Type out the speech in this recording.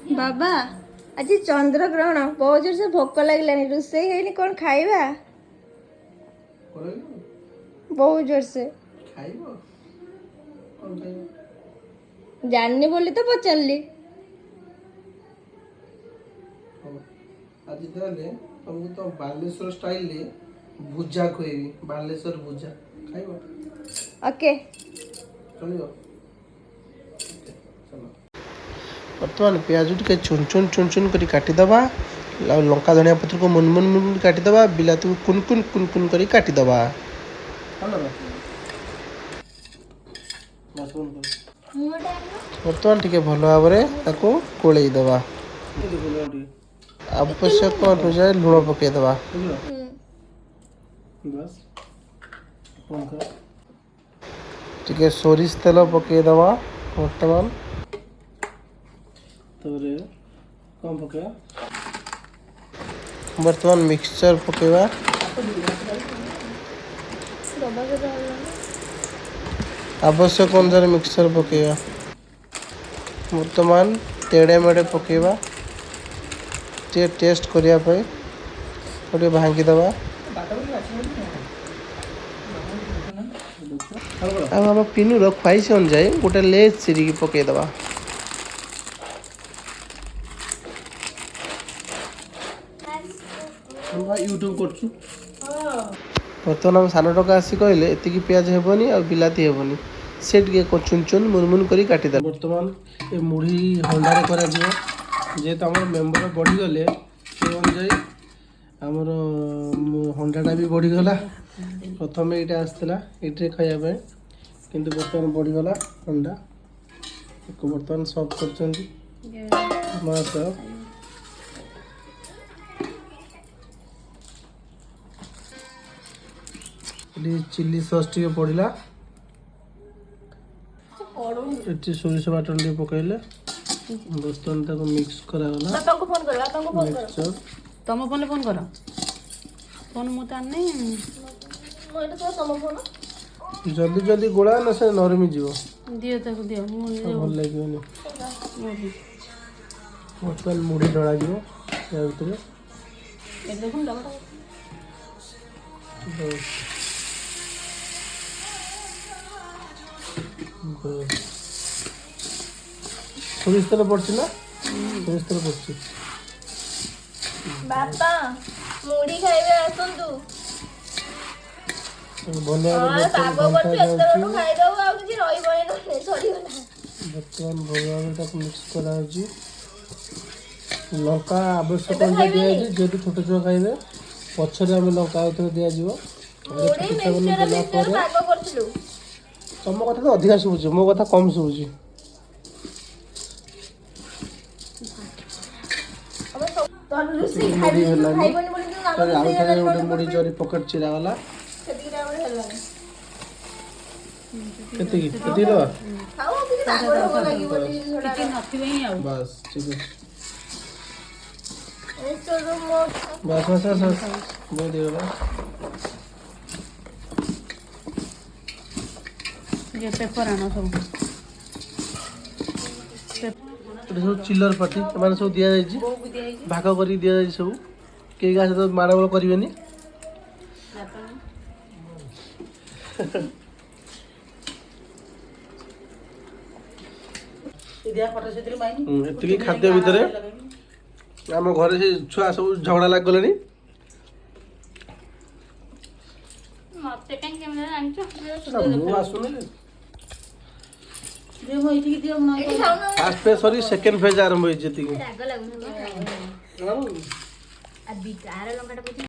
बाबा आज चंद्र ग्रहण बहुत जोर से भोक लगलानी रोषे है कौन खाइबा बहुत जोर से जाननी बोली तो पचारली आज ताले तुमको तो बालेश्वर स्टाइल ले भुजा खुएबी बालेश्वर भुजा खाइबो ओके चलियो चलो बर्तमान प्याज टिके चुन चुन चुन चुन करी काटी दबा लंका धनिया पत्र को मुन मुन मुन काटी दबा बिलाती को कुन कुन करी काटी दबा बर्तमान टिके भल भाव ताको कोलई दबा आवश्यक अनुसार लुण पकई दबा बस टिके सोरिष तेल पकई दबा बर्तमान कम पकेवा बर्तमान मिक्सचर पकेवा आवश्यक अनुसार मिक्सचर पकेवा बर्तमान तेड़े मेड़े पकेवा टे टेस्ट करिया पे गोटे भांगी दबा आम पिनुर ख्वाइश अनुजाई गोटे लेज चिरिकी पकई दबा यूट्यूब करछु बर्तमान हम सान टका आसी कहले एतिकी प्याज हेबनी आ बिलाती हेबनी से चुन चुन मुनमुन करी काटी दे बर्तमान ये मुढ़ी हंडारे करा दियो जेहेतु आम मेम्बर बढ़ीगले से अनुजाई आमर हंडाटा भी बढ़ीगला प्रथम ये आसला ये खाइबा किंतु बर्तमान बढ़ीगला हंडा बर्तमान सर्व कर चिल्ली सॉस टी पड़ा सोरिष बाटन टे पकड़े बर्तमान मिक्स करागला मिक्सचर तुम फोन फोन कर फोन मत आने जल्दी जल्दी गोला ना से नरमी जीव दियो ताको दियो भल लगे बर्तमान मुढ़ी डला जीव या भितर सोरिष तेल पड़छ ना सोरिष तेल पड़छ बापा मुड़ी खाइबे आसंतु मिक्स लंका आवश्यक दिखाई जेहेतु छोट छुआ खाइबे पछरे आम लंका आउे दिज्व तुम कथा तो अधिका शुभुची मो कथा कम शुभुची मुड़ी चोरी पकेट चिरा गला बस ठीक बस बस बस बहुत ही ये पेपर आनो सब सब चिल्लर पार्टी एम सब दि जाइए भाग कर दि जाइए सब कई गाँव सहित माड़गोल करेनि ये खाद्य भितर आम घर से छुआ सब झगड़ा लग गले फास्ट फेज सरी सेकेंड फेज आरंभ होती